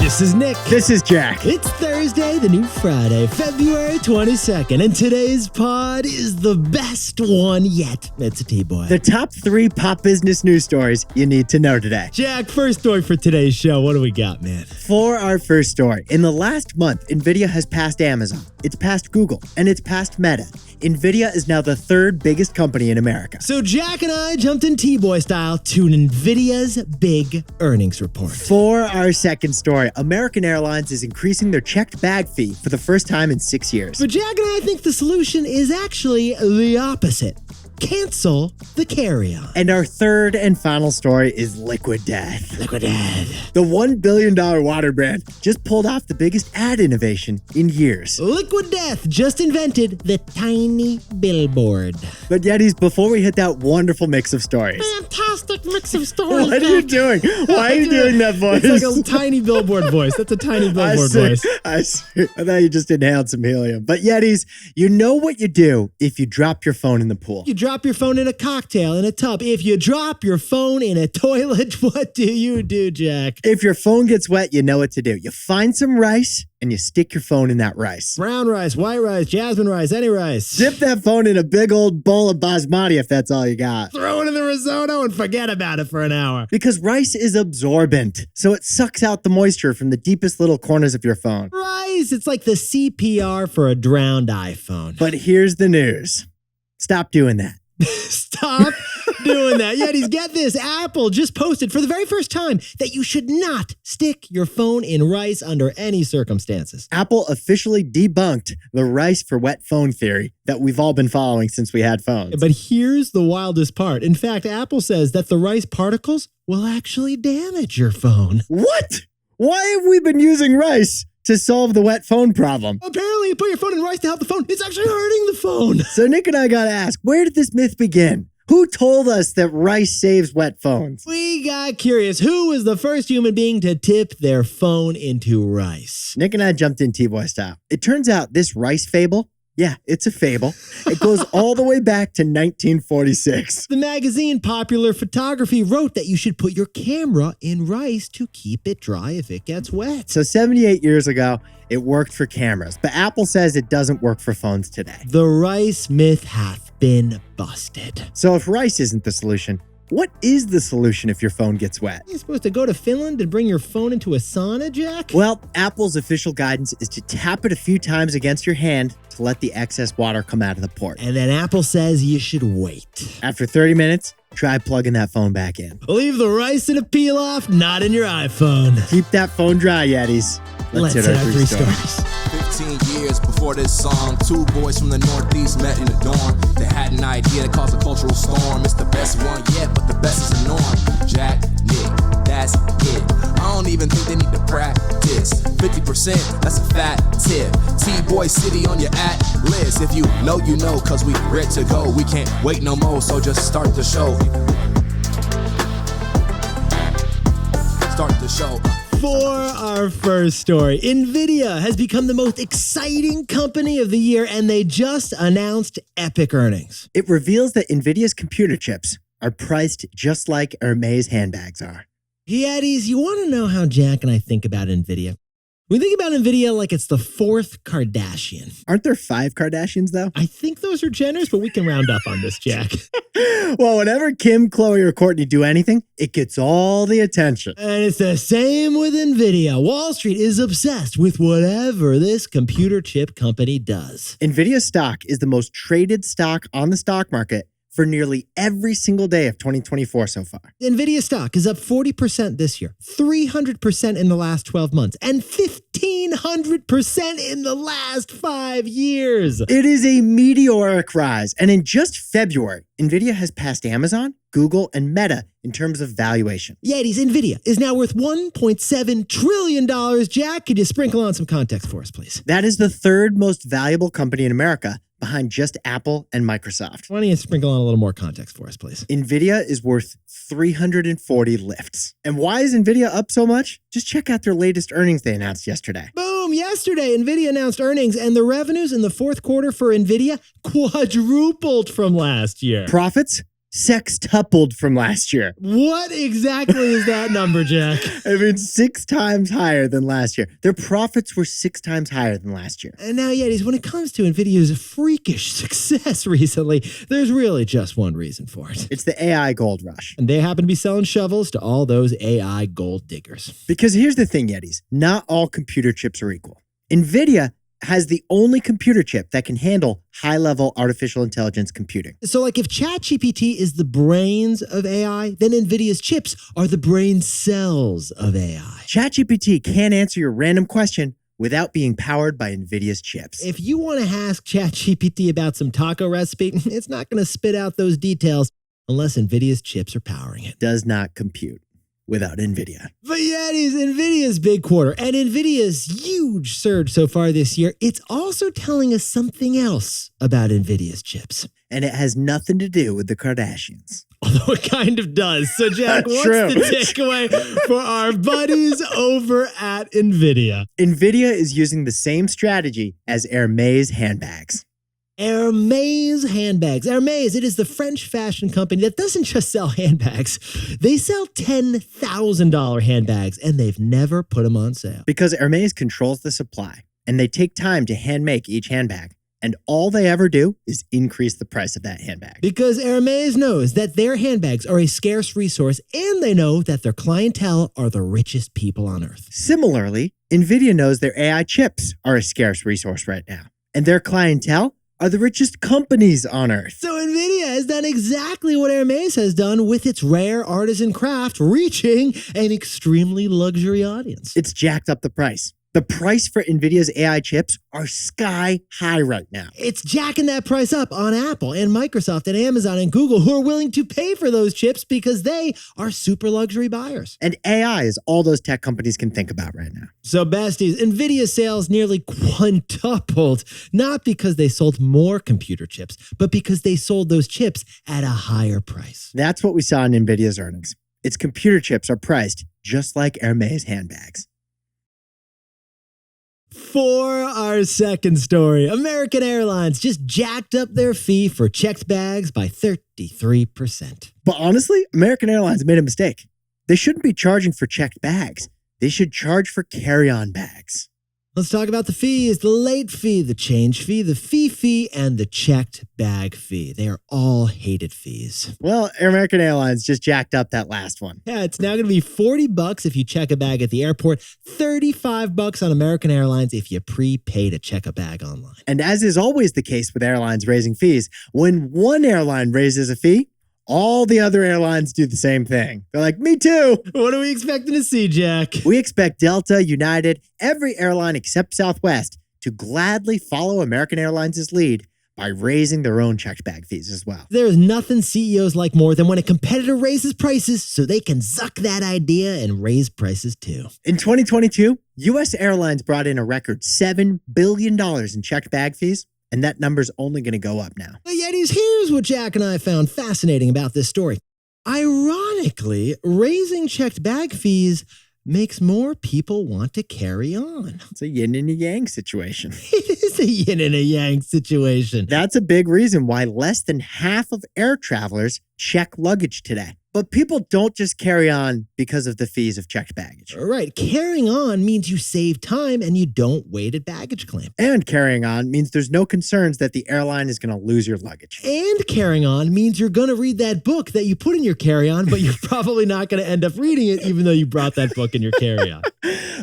This is Nick. This is Jack. It's Thursday, the new Friday, February 22nd, and today's pod is the best one yet. It's a TBOY. The top 3 pop business news stories you need to know today. Jack, first story for today's show. What do we got, man? For our first story, in the last month, Nvidia has passed Amazon, it's passed Google, and it's passed Meta. Nvidia is now the 3rd biggest company in America. So Jack and I jumped in T-Boy style to Nvidia's big earnings report. For our second story, American Airlines is increasing their checked bag fee for the first time in 6 years. But Jack and I think the solution is actually the opposite. Cancel the carryon. And our third and final story is Liquid Death. Liquid Death. The $1 billion water brand just pulled off the biggest ad innovation in years. Liquid Death just invented the tiny billboard. But Yetis, before we hit that wonderful mix of stories. Fantastic mix of stories. What are you doing? Why are you doing that voice? It's like a tiny billboard voice. That's a tiny billboard voice. I thought you just inhaled some helium. But Yetis, you know what you do if you drop your phone in the pool. You drop your phone in a cocktail in a tub. If you drop your phone in a toilet, what do you do, Jack? If your phone gets wet, you know what to do. You find some rice and you stick your phone in that rice. Brown rice, white rice, jasmine rice, any rice. Dip that phone in a big old bowl of basmati if that's all you got. Throw it in the risotto and forget about it for an hour. Because rice is absorbent, so it sucks out the moisture from the deepest little corners of your phone. Rice, it's like the CPR for a drowned iPhone. But here's the news. Stop doing that. Stop doing that. Yetis, get this. Apple just posted for the very first time that you should not stick your phone in rice under any circumstances. Apple officially debunked the rice for wet phone theory that we've all been following since we had phones. But here's the wildest part. In fact, Apple says that the rice particles will actually damage your phone. What? Why have we been using rice to solve the wet phone problem? Apparently, you put your phone in rice to help the phone. It's actually hurting the phone. So Nick and I gotta ask, where did this myth begin? Who told us that rice saves wet phones? We got curious. Who was the first human being to tip their phone into rice? Nick and I jumped in T-Boy style. It turns out this rice fable, yeah, it's a fable. It goes all the way back to 1946. The magazine Popular Photography wrote that you should put your camera in rice to keep it dry if it gets wet. So 78 years ago, it worked for cameras, but Apple says it doesn't work for phones today. The rice myth hath been busted. So if rice isn't the solution, what is the solution if your phone gets wet? You're supposed to go to Finland and bring your phone into a sauna, Jack? Well, Apple's official guidance is to tap it a few times against your hand to let the excess water come out of the port. And then Apple says you should wait. After 30 minutes, try plugging that phone back in. Leave the rice and a peel off, not in your iPhone. Keep that phone dry, Yetis. Let's hit our 3 stories. 15 years before this song, 2 boys from the Northeast met in the dorm. They had an idea that caused a cultural storm. It's the best one yet, but the best is the norm. Jack, Nick, that's it. I don't even think they need to practice. 50%, that's a fat tip. T-Boy City on your at list. If you know, you know, cause we ready to go. We can't wait no more, so just start the show. Start the show. For our first story, Nvidia has become the most exciting company of the year, and they just announced epic earnings. It reveals that Nvidia's computer chips are priced just like Hermès handbags are. Yetis, you want to know how Jack and I think about Nvidia? We think about Nvidia like it's the 4th Kardashian. Aren't there 5 Kardashians, though? I think those are generous, but we can round up on this, Jack. Well, whenever Kim, Khloe, or Kourtney do anything, it gets all the attention. And it's the same with Nvidia. Wall Street is obsessed with whatever this computer chip company does. Nvidia stock is the most traded stock on the stock market for nearly every single day of 2024 so far. Nvidia stock is up 40% this year, 300% in the last 12 months, and 1,500% in the last 5 years. It is a meteoric rise, and in just February, Nvidia has passed Amazon, Google, and Meta in terms of valuation. Yetis, Nvidia is now worth $1.7 trillion. Jack, could you sprinkle on some context for us, please? That is the 3rd most valuable company in America, behind just Apple and Microsoft. Why don't you sprinkle on a little more context for us, please? Nvidia is worth 340 lifts. And why is Nvidia up so much? Just check out their latest earnings they announced yesterday. Boom! Yesterday, Nvidia announced earnings, and the revenues in the 4th quarter for Nvidia quadrupled from last year. Profits sextupled from last year. What exactly is that number, Jack? I mean, 6 times higher than last year. Their profits were 6 times higher than last year. And now, Yetis, when it comes to NVIDIA's freakish success recently, there's really just one reason for it. It's the AI gold rush. And they happen to be selling shovels to all those AI gold diggers. Because here's the thing, Yetis. Not all computer chips are equal. NVIDIA has the only computer chip that can handle high-level artificial intelligence computing. So like if ChatGPT is the brains of AI, then NVIDIA's chips are the brain cells of AI. ChatGPT can't answer your random question without being powered by NVIDIA's chips. If you want to ask ChatGPT about some taco recipe, it's not going to spit out those details unless NVIDIA's chips are powering it. Does not compute without NVIDIA. But yeah, it is NVIDIA's big quarter and NVIDIA's huge surge so far this year. It's also telling us something else about NVIDIA's chips. And it has nothing to do with the Kardashians. Although it kind of does. So Jack, what's True. the takeaway for our buddies over at NVIDIA? NVIDIA is using the same strategy as Hermès handbags. Hermès handbags. Hermès, it is the French fashion company that doesn't just sell handbags. They sell $10,000 handbags, and they've never put them on sale. Because Hermès controls the supply, and they take time to hand make each handbag. And all they ever do is increase the price of that handbag. Because Hermès knows that their handbags are a scarce resource, and they know that their clientele are the richest people on earth. Similarly, NVIDIA knows their AI chips are a scarce resource right now. And their clientele are the richest companies on earth. So NVIDIA has done exactly what Hermès has done with its rare artisan craft, reaching an extremely luxury audience. It's jacked up the price. The price for NVIDIA's AI chips are sky high right now. It's jacking that price up on Apple and Microsoft and Amazon and Google, who are willing to pay for those chips because they are super luxury buyers. And AI is all those tech companies can think about right now. So besties, NVIDIA sales nearly quintupled, not because they sold more computer chips, but because they sold those chips at a higher price. That's what we saw in NVIDIA's earnings. Its computer chips are priced just like Hermès handbags. For our second story, American Airlines just jacked up their fee for checked bags by 33%. But honestly, American Airlines made a mistake. They shouldn't be charging for checked bags. They should charge for carry-on bags. Let's talk about the fees, the late fee, the change fee, the fee, and the checked bag fee. They are all hated fees. Well, American Airlines just jacked up that last one. Yeah, it's now going to be $40 if you check a bag at the airport, $35 on American Airlines if you prepay to check a bag online. And as is always the case with airlines raising fees, when one airline raises a fee, all the other airlines do the same thing. They're like, me too. What are we expecting to see, Jack? We expect Delta, United, every airline except Southwest to gladly follow American Airlines' lead by raising their own checked bag fees as well. There's nothing CEOs like more than when a competitor raises prices so they can zuck that idea and raise prices too. In 2022, U.S. Airlines brought in a record $7 billion in checked bag fees, and that number's only going to go up now. But Yetis, here's what Jack and I found fascinating about this story. Ironically, raising checked bag fees makes more people want to carry on. It's a yin and a yang situation. It is a yin and a yang situation. That's a big reason why less than half of air travelers check luggage today. But people don't just carry on because of the fees of checked baggage. Right. Carrying on means you save time and you don't wait at baggage claim. And carrying on means there's no concerns that the airline is going to lose your luggage. And carrying on means you're going to read that book that you put in your carry-on, but you're probably not going to end up reading it even though you brought that book in your carry-on.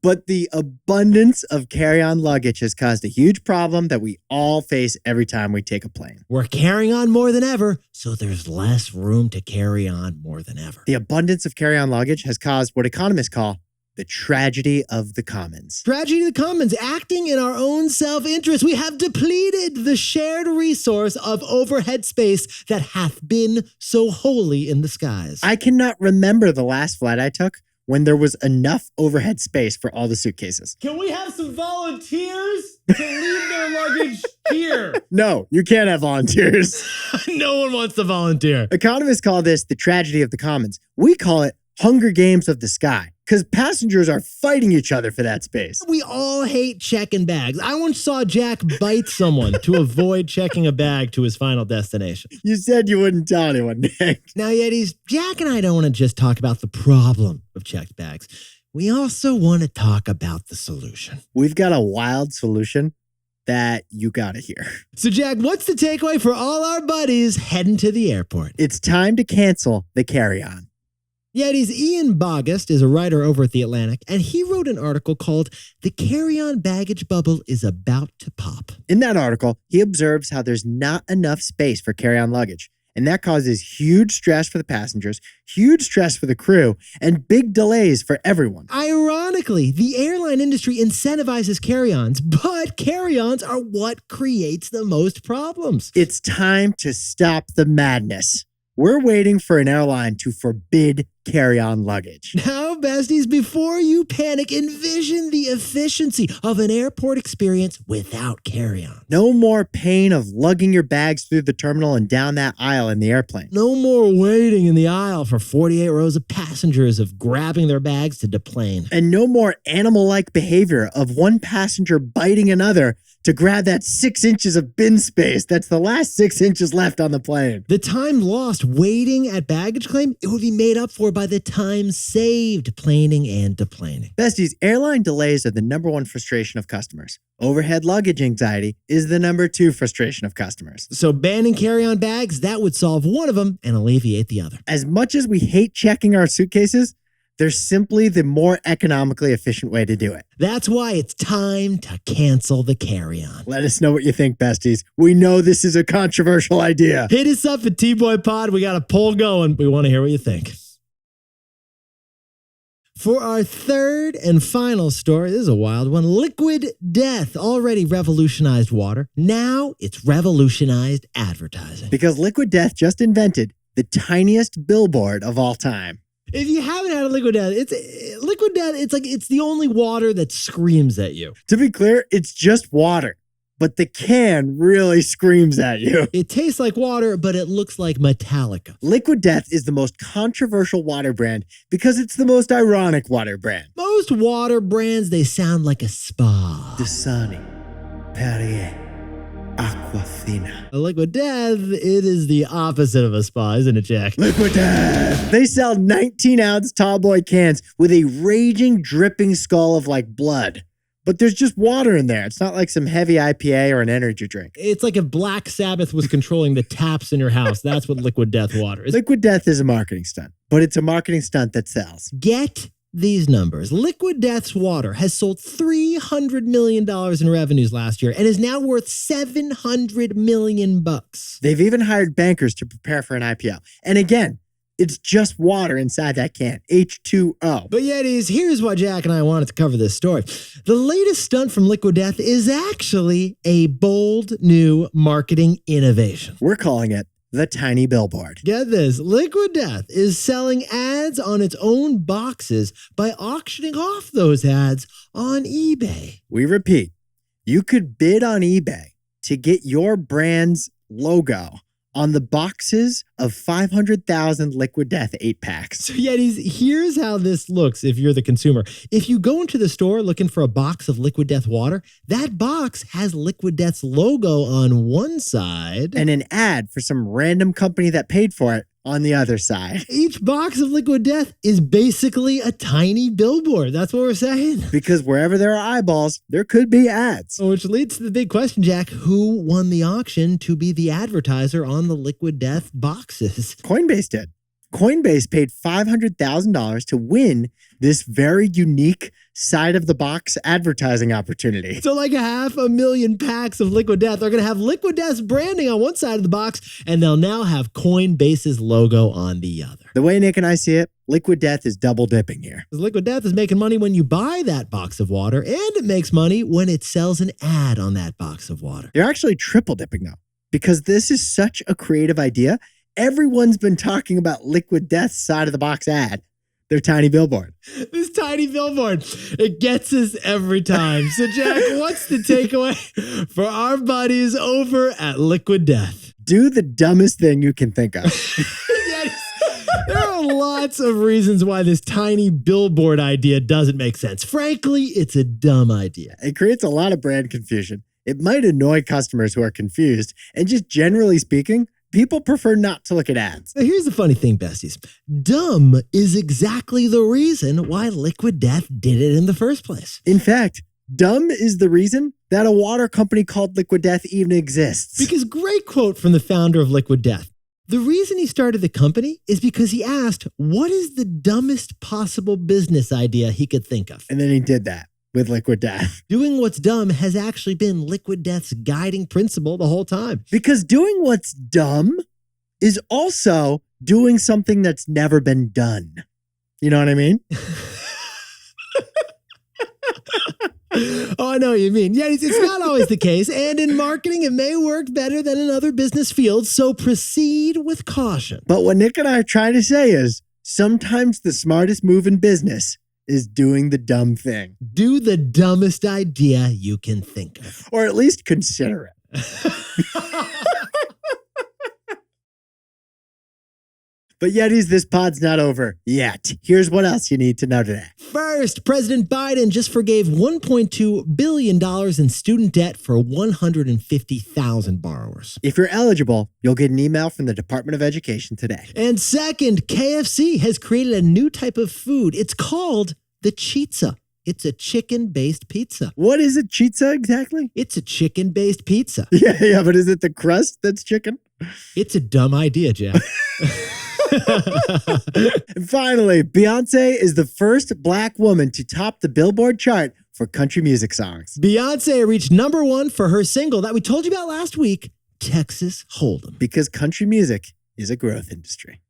But the abundance of carry-on luggage has caused a huge problem that we all face every time we take a plane. We're carrying on more than ever, so there's less room to carry on more than ever. The abundance of carry-on luggage has caused what economists call the tragedy of the commons. Tragedy of the commons, acting in our own self-interest. We have depleted the shared resource of overhead space that hath been so holy in the skies. I cannot remember the last flight I took when there was enough overhead space for all the suitcases. Can we have some volunteers to leave their luggage here? No, you can't have volunteers. No one wants to volunteer. Economists call this the tragedy of the commons. We call it Hunger Games of the sky, because passengers are fighting each other for that space. We all hate checking bags. I once saw Jack bite someone to avoid checking a bag to his final destination. You said you wouldn't tell anyone, Nick. Now, Yetis, Jack and I don't want to just talk about the problem of checked bags. We also want to talk about the solution. We've got a wild solution that you gotta hear. So, Jack, what's the takeaway for all our buddies heading to the airport? It's time to cancel the carry-on. Yetis, Ian Boggust is a writer over at The Atlantic, and he wrote an article called "The Carry-On Baggage Bubble is About to Pop." In that article, he observes how there's not enough space for carry-on luggage, and that causes huge stress for the passengers, huge stress for the crew, and big delays for everyone. Ironically, the airline industry incentivizes carry-ons, but carry-ons are what creates the most problems. It's time to stop the madness. We're waiting for an airline to forbid carry-on luggage. Now, besties, before you panic, envision the efficiency of an airport experience without carry-on. No more pain of lugging your bags through the terminal and down that aisle in the airplane. No more waiting in the aisle for 48 rows of passengers of grabbing their bags to deplane. And no more animal-like behavior of one passenger biting another to grab that 6 inches of bin space that's the last 6 inches left on the plane. The time lost waiting at baggage claim, it would be made up for by the time saved planing and deplaning. Besties, airline delays are the number one frustration of customers. Overhead luggage anxiety is the number 2 frustration of customers. So banning carry-on bags, that would solve one of them and alleviate the other. As much as we hate checking our suitcases, there's simply the more economically efficient way to do it. That's why it's time to cancel the carry-on. Let us know what you think, besties. We know this is a controversial idea. Hit us up at TBOY Pod. We got a poll going. We want to hear what you think. For our third and final story, this is a wild one. Liquid Death already revolutionized water. Now it's revolutionized advertising. Because Liquid Death just invented the tiniest billboard of all time. If you haven't had a Liquid Death, it's the only water that screams at you. To be clear, it's just water, but the can really screams at you. It tastes like water, but it looks like Metallica. Liquid Death is the most controversial water brand because it's the most ironic water brand. Most water brands, they sound like a spa. Dasani, Perrier, Aquafina. A Liquid Death, it is the opposite of a spa, isn't it, Jack? Liquid Death! They sell 19-ounce tall boy cans with a raging, dripping skull of like blood. But there's just water in there. It's not like some heavy IPA or an energy drink. It's like if Black Sabbath was controlling the taps in your house. That's what Liquid Death water is. Liquid Death is a marketing stunt, but it's a marketing stunt that sells. Get these numbers. Liquid Death's water has sold $300 million in revenues last year and is now worth $700 million. They've even hired bankers to prepare for an IPO. And again, it's just water inside that can, H2O. But Yetis, here's why Jack and I wanted to cover this story. The latest stunt from Liquid Death is actually a bold new marketing innovation. We're calling it the tiny billboard. Get this, Liquid Death is selling ads on its own boxes by auctioning off those ads on eBay. We repeat, you could bid on eBay to get your brand's logo on the boxes of 500,000 Liquid Death 8-packs. So Yetis, here's how this looks if you're the consumer. If you go into the store looking for a box of Liquid Death water, that box has Liquid Death's logo on one side and an ad for some random company that paid for it on the other side. Each box of Liquid Death is basically a tiny billboard. That's what we're saying. Because wherever there are eyeballs, there could be ads. Which leads to the big question, Jack. Who won the auction to be the advertiser on the Liquid Death boxes? Coinbase did. Coinbase paid $500,000 to win this very unique side of the box advertising opportunity. So like 500,000 packs of Liquid Death are going to have Liquid Death's branding on one side of the box, and they'll now have Coinbase's logo on the other. The way Nick and I see it, Liquid Death is double dipping here. Because Liquid Death is making money when you buy that box of water, and it makes money when it sells an ad on that box of water. They're actually triple dipping though, because this is such a creative idea. Everyone's been talking about Liquid Death's side of the box ad. Their tiny billboard. This tiny billboard, it gets us every time. So Jack, what's the takeaway for our buddies over at Liquid Death? Do the dumbest thing you can think of. Yes. There are are lots of reasons why this tiny billboard idea doesn't make sense. Frankly, it's a dumb idea. It creates a lot of brand confusion. It might annoy customers who are confused. And just generally speaking, people prefer not to look at ads. Now, here's the funny thing, besties. Dumb is exactly the reason why Liquid Death did it in the first place. In fact, dumb is the reason that a water company called Liquid Death even exists. Because great quote from the founder of Liquid Death. The reason he started the company is because he asked, what is the dumbest possible business idea he could think of? And then he did that with Liquid Death. Doing what's dumb has actually been Liquid Death's guiding principle the whole time. Because doing what's dumb is also doing something that's never been done. You know what I mean? Oh, I know what you mean. Yeah, it's not always the case. And in marketing, it may work better than in other business fields. So proceed with caution. But what Nick and I are trying to say is sometimes the smartest move in business is doing the dumb thing. Do the dumbest idea you can think of. Or at least consider it. But Yetis, this pod's not over yet. Here's what else you need to know today. First, President Biden just forgave $1.2 billion in student debt for 150,000 borrowers. If you're eligible, you'll get an email from the Department of Education today. And second, KFC has created a new type of food. It's called the Chizza. It's a chicken-based pizza. What is it, Chizza, exactly? It's a chicken-based pizza. Yeah, but is it the crust that's chicken? It's a dumb idea, Jack. And finally, Beyonce is the first Black woman to top the Billboard chart for country music songs. Beyonce reached #1 for her single that we told you about last week, Texas Hold'em. Because country music is a growth industry.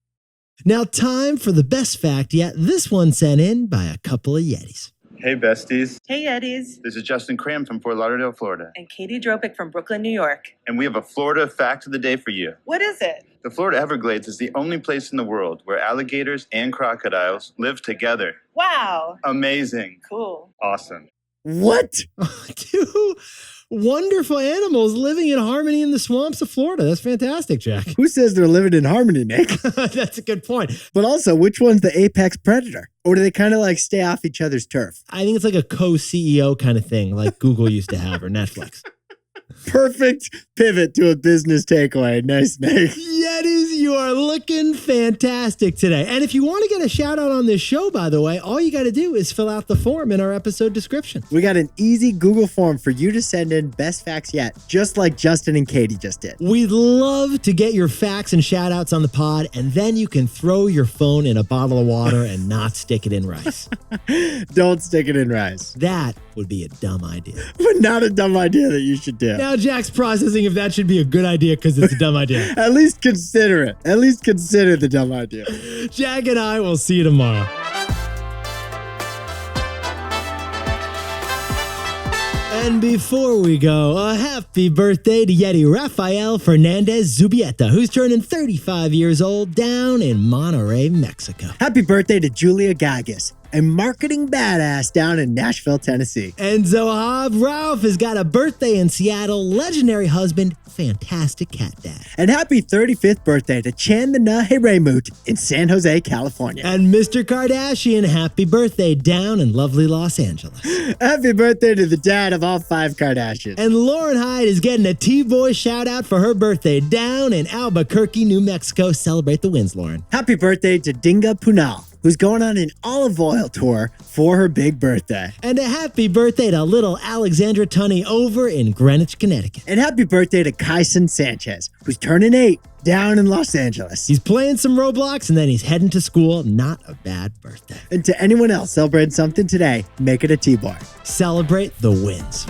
Now time for the best fact yet. This one sent in by a couple of Yetis. Hey, besties. Hey, Eddies. This is Justin Cram from Fort Lauderdale, Florida. And Katie Dropic from Brooklyn, New York. And we have a Florida fact of the day for you. What is it? The Florida Everglades is the only place in the world where alligators and crocodiles live together. Wow. Amazing. Cool. Awesome. What? Two wonderful animals living in harmony in the swamps of Florida. That's fantastic, Jack. Who says they're living in harmony, Nick? That's a good point. But also, which one's the apex predator? Or do they kind of like stay off each other's turf? I think it's like a co-CEO kind of thing like Google used to have or Netflix. Perfect pivot to a business takeaway. Nice, Nick. Yetis, you are looking fantastic today. And if you want to get a shout out on this show, by the way, all you got to do is fill out the form in our episode description. We got an easy Google form for you to send in best facts yet, just like Justin and Katie just did. We'd love to get your facts and shout outs on the pod, and then you can throw your phone in a bottle of water and not stick it in rice. Don't stick it in rice. That would be a dumb idea. But not a dumb idea that you should do. Now Jack's processing if that should be a good idea because it's a dumb idea. At least consider it. At least consider the dumb idea. Jack and I will see you tomorrow. And before we go, a happy birthday to Yeti Rafael Fernandez Zubieta, who's turning 35 years old down in Monterrey, Mexico. Happy birthday to Julia Gagas, a marketing badass down in Nashville, Tennessee. And Zohab Ralph has got a birthday in Seattle, legendary husband, fantastic cat dad. And happy 35th birthday to Chandana Hiraymut in San Jose, California. And Mr. Kardashian, happy birthday down in lovely Los Angeles. Happy birthday to the dad of all 5 Kardashians. And Lauren Hyde is getting a TBOY shout out for her birthday down in Albuquerque, New Mexico. Celebrate the wins, Lauren. Happy birthday to Dinga Punal, who's going on an olive oil tour for her big birthday. And a happy birthday to little Alexandra Tunney over in Greenwich, Connecticut. And happy birthday to Kyson Sanchez, who's turning 8 down in Los Angeles. He's playing some Roblox and then he's heading to school. Not a bad birthday. And to anyone else celebrating something today, make it a T-boy. Celebrate the wins.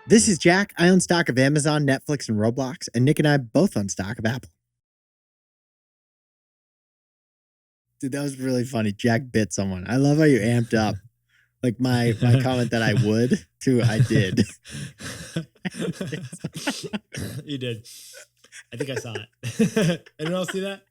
This is Jack. I own stock of Amazon, Netflix, and Roblox. And Nick and I both own stock of Apple. Dude, that was really funny. Jack bit someone. I love how you amped up. Like my comment that I would to I did. You did. I think I saw it. Anyone else see that?